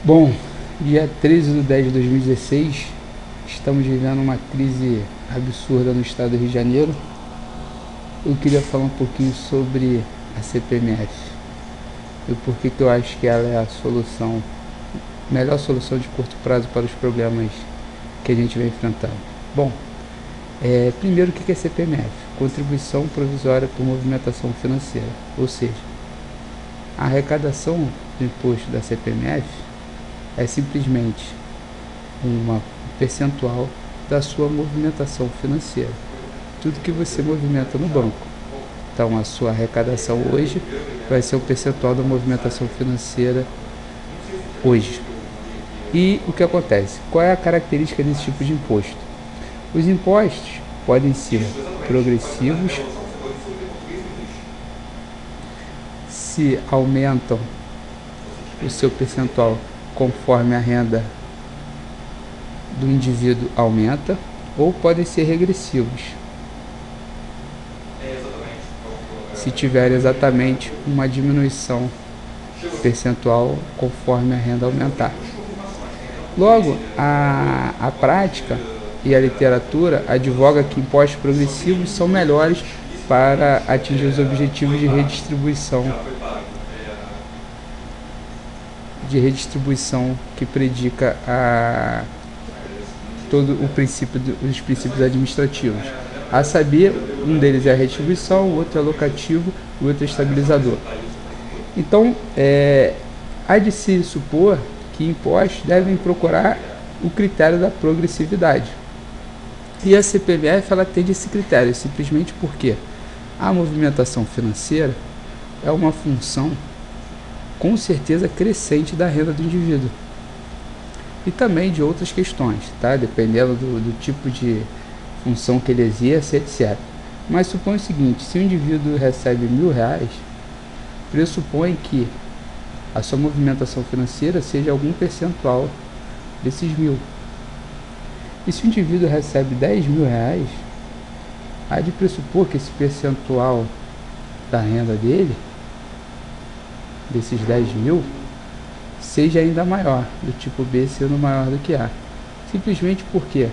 Bom, dia 13/10/2016, estamos vivendo uma crise absurda no estado do Rio de Janeiro. Eu queria falar um pouquinho sobre a CPMF e por que eu acho que ela é a solução, melhor solução de curto prazo para os problemas que a gente vem enfrentando. Bom, primeiro, o que é CPMF? Contribuição Provisória por Movimentação Financeira, ou seja, a arrecadação do imposto da CPMF é simplesmente um percentual da sua movimentação financeira, tudo que você movimenta no banco. Então, a sua arrecadação hoje vai ser o percentual da movimentação financeira hoje. E o que acontece? Qual é a característica desse tipo de imposto? Os impostos podem ser progressivos, se aumentam o seu percentual conforme a renda do indivíduo aumenta, ou podem ser regressivos, se tiver exatamente uma diminuição percentual conforme a renda aumentar. Logo, a prática e a literatura advoga que impostos progressivos são melhores para atingir os objetivos de redistribuição que predica todo o princípio os princípios administrativos. A saber, um deles é a redistribuição, o outro é locativo, o outro é estabilizador. Então, há de se supor que impostos devem procurar o critério da progressividade. E a CPMF ela tem esse critério, simplesmente porque a movimentação financeira é uma função com certeza crescente da renda do indivíduo e também de outras questões, tá? Dependendo do tipo de função que ele exerce, etc. Mas supõe o seguinte: se o indivíduo recebe R$1.000, pressupõe que a sua movimentação financeira seja algum percentual desses 1.000. E se o indivíduo recebe R$10.000, há de pressupor que esse percentual da renda dele, desses 10.000, seja ainda maior, do tipo B sendo maior do que A. Simplesmente porque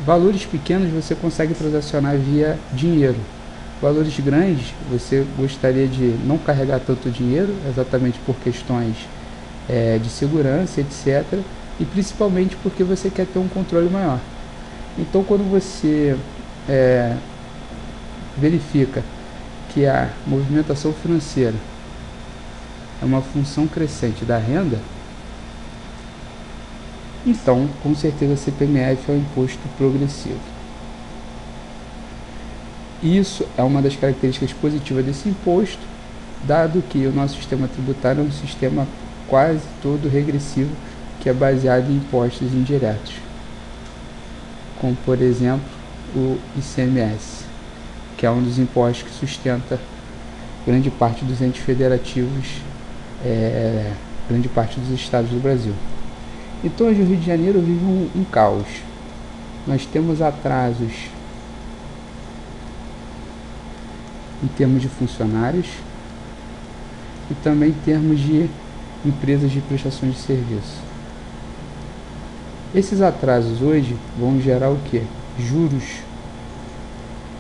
valores pequenos você consegue transacionar via dinheiro. Valores grandes você gostaria de não carregar tanto dinheiro, exatamente por questões de segurança, etc. E principalmente porque você quer ter um controle maior. Então, quando você verifica que a movimentação financeira é uma função crescente da renda, então com certeza a CPMF é um imposto progressivo. Isso é uma das características positivas desse imposto, dado que o nosso sistema tributário é um sistema quase todo regressivo, que é baseado em impostos indiretos, como por exemplo o ICMS, que é um dos impostos que sustenta grande parte dos entes federativos, grande parte dos estados do Brasil. Então hoje o Rio de Janeiro vive um caos. Nós temos atrasos em termos de funcionários e também em termos de empresas de prestações de serviço. Esses atrasos hoje vão gerar o quê? Juros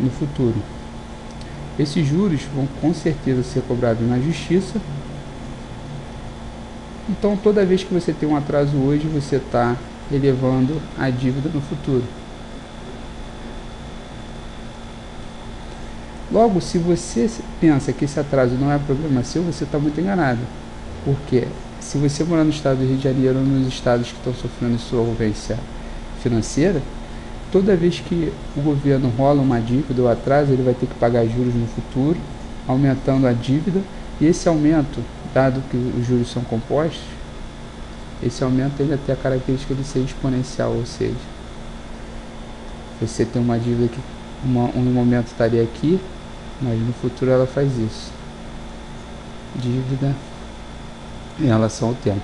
no futuro. Esses juros vão com certeza ser cobrados na justiça. Então, toda vez que você tem um atraso hoje, você está elevando a dívida no futuro. Logo, se você pensa que esse atraso não é problema seu, você está muito enganado. Porque se você morar no estado do Rio de Janeiro ou nos estados que estão sofrendo insolvência financeira, toda vez que o governo rola uma dívida ou atraso, ele vai ter que pagar juros no futuro, aumentando a dívida. E esse aumento, dado que os juros são compostos, esse aumento ainda tem a característica de ser exponencial, ou seja, você tem uma dívida que no momento estaria aqui, mas no futuro ela faz isso. Dívida em relação ao tempo.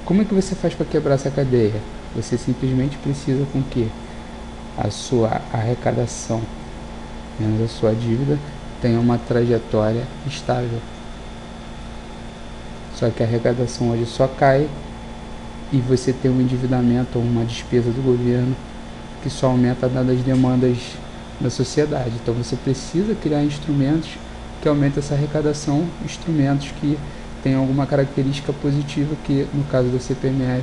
Como é que você faz para quebrar essa cadeia? Você simplesmente precisa com que a sua arrecadação menos a sua dívida tenha uma trajetória estável. Só que a arrecadação hoje só cai e você tem um endividamento ou uma despesa do governo que só aumenta dadas as demandas da sociedade. Então você precisa criar instrumentos que aumentem essa arrecadação, instrumentos que tenham alguma característica positiva, que no caso da CPMF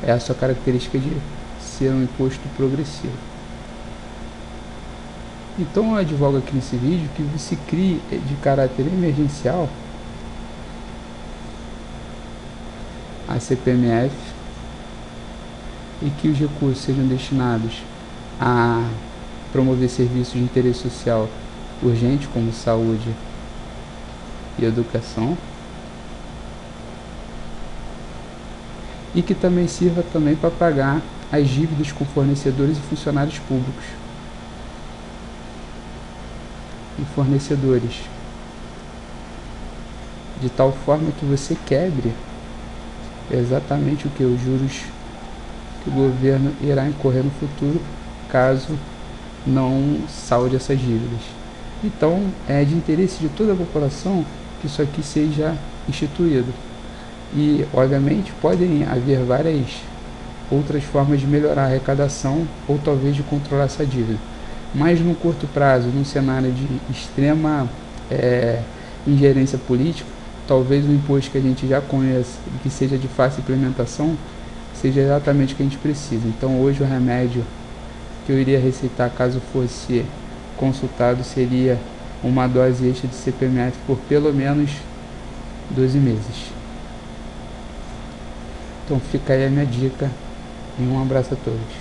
é a sua característica de ser um imposto progressivo. Então eu advogo aqui nesse vídeo que você crie de caráter emergencial a CPMF e que os recursos sejam destinados a promover serviços de interesse social urgente, como saúde e educação, e que também sirva também para pagar as dívidas com fornecedores e funcionários públicos e fornecedores, de tal forma que você quebre exatamente o que os juros que o governo irá incorrer no futuro caso não salde essas dívidas. Então é de interesse de toda a população que isso aqui seja instituído, e obviamente podem haver várias outras formas de melhorar a arrecadação ou talvez de controlar essa dívida, mas no curto prazo, num cenário de extrema ingerência política, talvez o imposto que a gente já conhece e que seja de fácil implementação seja exatamente o que a gente precisa. Então hoje o remédio que eu iria receitar caso fosse consultado seria uma dose extra de CPMF por pelo menos 12 meses. Então fica aí a minha dica e um abraço a todos.